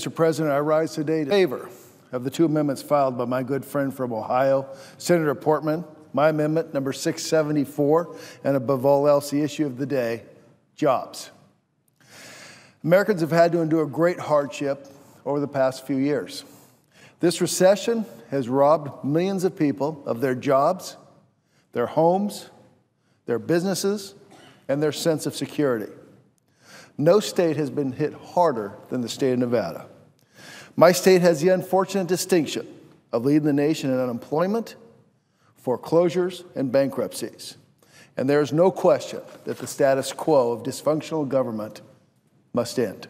Mr. President, I rise today in favor of the two amendments filed by my good friend from Ohio, Senator Portman, my amendment, number 674, and above all else, the issue of the day, jobs. Americans have had to endure great hardship over the past few years. This recession has robbed millions of people of their jobs, their homes, their businesses, and their sense of security. No state has been hit harder than the state of Nevada. My state has the unfortunate distinction of leading the nation in unemployment, foreclosures, and bankruptcies. And there is no question that the status quo of dysfunctional government must end.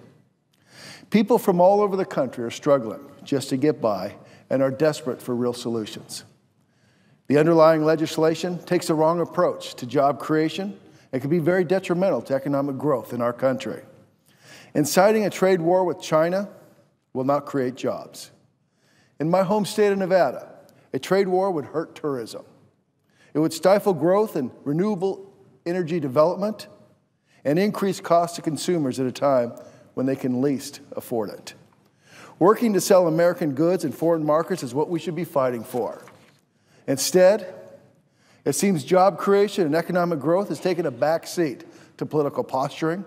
People from all over the country are struggling just to get by and are desperate for real solutions. The underlying legislation takes the wrong approach to job creation and can be very detrimental to economic growth in our country. Inciting a trade war with China will not create jobs. In my home state of Nevada, a trade war would hurt tourism. It would stifle growth in renewable energy development and increase costs to consumers at a time when they can least afford it. Working to sell American goods in foreign markets is what we should be fighting for. Instead, it seems job creation and economic growth has taken a back seat to political posturing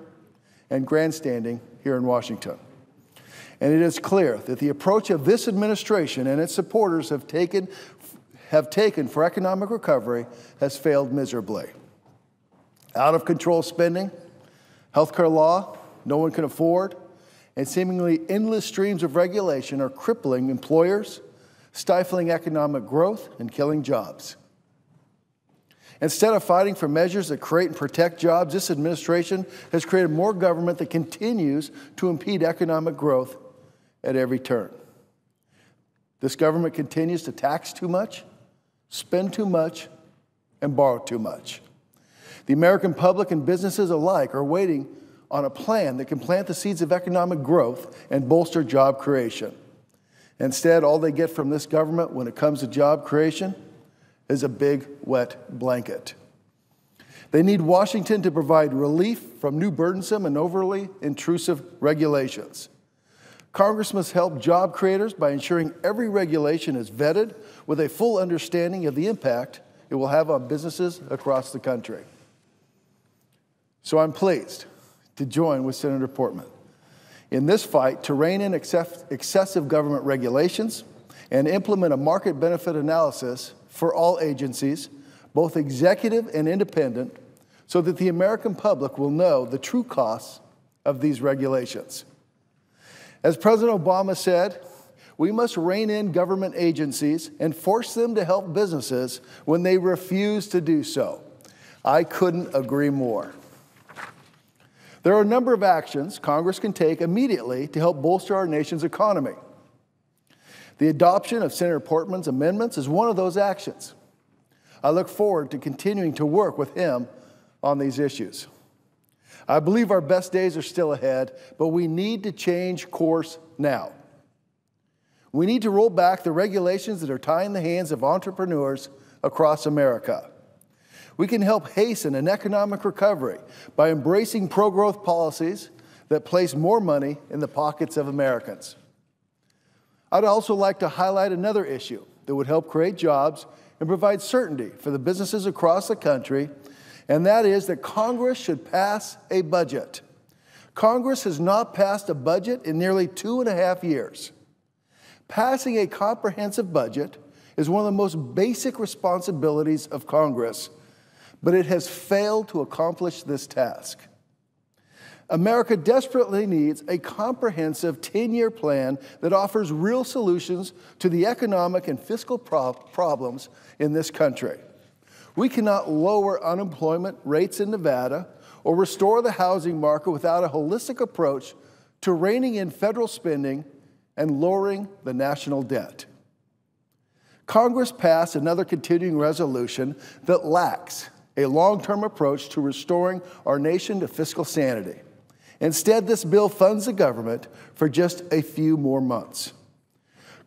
and grandstanding here in Washington. And it is clear that the approach of this administration and its supporters have taken for economic recovery has failed miserably. Out of control spending, healthcare law no one can afford, and seemingly endless streams of regulation are crippling employers, stifling economic growth, and killing jobs. Instead of fighting for measures that create and protect jobs, this administration has created more government that continues to impede economic growth at every turn. This government continues to tax too much, spend too much, and borrow too much. The American public and businesses alike are waiting on a plan that can plant the seeds of economic growth and bolster job creation. Instead, all they get from this government when it comes to job creation is a big, wet blanket. They need Washington to provide relief from new burdensome and overly intrusive regulations. Congress must help job creators by ensuring every regulation is vetted with a full understanding of the impact it will have on businesses across the country. So I'm pleased to join with Senator Portman in this fight to rein in excessive government regulations and implement a market benefit analysis for all agencies, both executive and independent, so that the American public will know the true costs of these regulations. As President Obama said, we must rein in government agencies and force them to help businesses when they refuse to do so. I couldn't agree more. There are a number of actions Congress can take immediately to help bolster our nation's economy. The adoption of Senator Portman's amendments is one of those actions. I look forward to continuing to work with him on these issues. I believe our best days are still ahead, but we need to change course now. We need to roll back the regulations that are tying the hands of entrepreneurs across America. We can help hasten an economic recovery by embracing pro-growth policies that place more money in the pockets of Americans. I'd also like to highlight another issue that would help create jobs and provide certainty for the businesses across the country, and that is that Congress should pass a budget. Congress has not passed a budget in nearly 2.5 years. Passing a comprehensive budget is one of the most basic responsibilities of Congress, but it has failed to accomplish this task. America desperately needs a comprehensive 10-year plan that offers real solutions to the economic and fiscal problems in this country. We cannot lower unemployment rates in Nevada or restore the housing market without a holistic approach to reining in federal spending and lowering the national debt. Congress passed another continuing resolution that lacks a long-term approach to restoring our nation to fiscal sanity. Instead, this bill funds the government for just a few more months.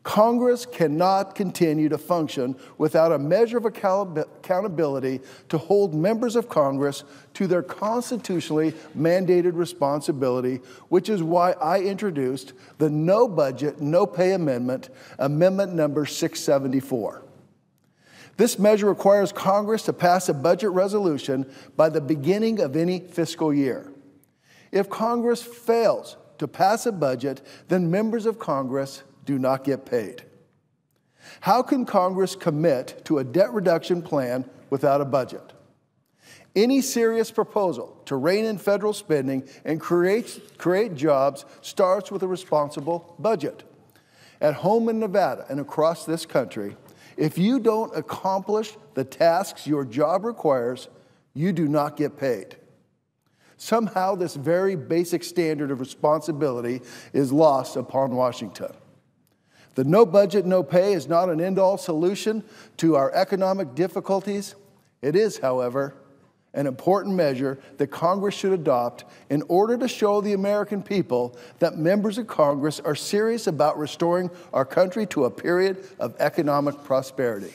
Congress cannot continue to function without a measure of accountability to hold members of Congress to their constitutionally mandated responsibility, which is why I introduced the No Budget, No Pay Amendment, Amendment number 674. This measure requires Congress to pass a budget resolution by the beginning of any fiscal year. If Congress fails to pass a budget, then members of Congress do not get paid. How can Congress commit to a debt reduction plan without a budget? Any serious proposal to rein in federal spending and create jobs starts with a responsible budget. At home in Nevada and across this country, if you don't accomplish the tasks your job requires, you do not get paid. Somehow, this very basic standard of responsibility is lost upon Washington. The no budget, no pay is not an end-all solution to our economic difficulties. It is, however, an important measure that Congress should adopt in order to show the American people that members of Congress are serious about restoring our country to a period of economic prosperity.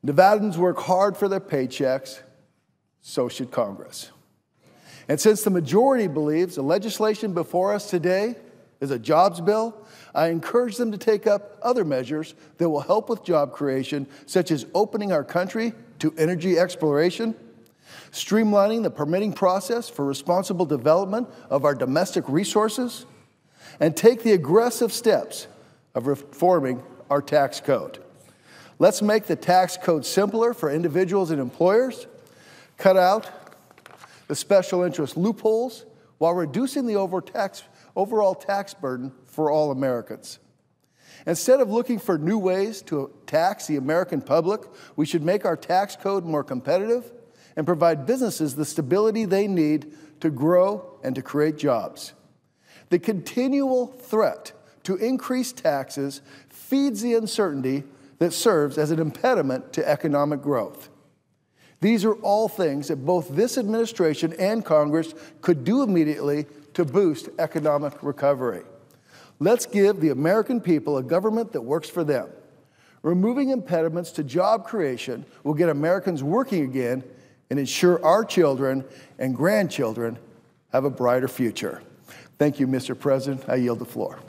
Nevadans work hard for their paychecks, so should Congress. And since the majority believes the legislation before us today is a jobs bill, I encourage them to take up other measures that will help with job creation, such as opening our country to energy exploration, streamlining the permitting process for responsible development of our domestic resources, and take the aggressive steps of reforming our tax code. Let's make the tax code simpler for individuals and employers, cut out the special interest loopholes while reducing the overall tax burden for all Americans. Instead of looking for new ways to tax the American public, we should make our tax code more competitive and provide businesses the stability they need to grow and to create jobs. The continual threat to increase taxes feeds the uncertainty that serves as an impediment to economic growth. These are all things that both this administration and Congress could do immediately to boost economic recovery. Let's give the American people a government that works for them. Removing impediments to job creation will get Americans working again and ensure our children and grandchildren have a brighter future. Thank you, Mr. President. I yield the floor.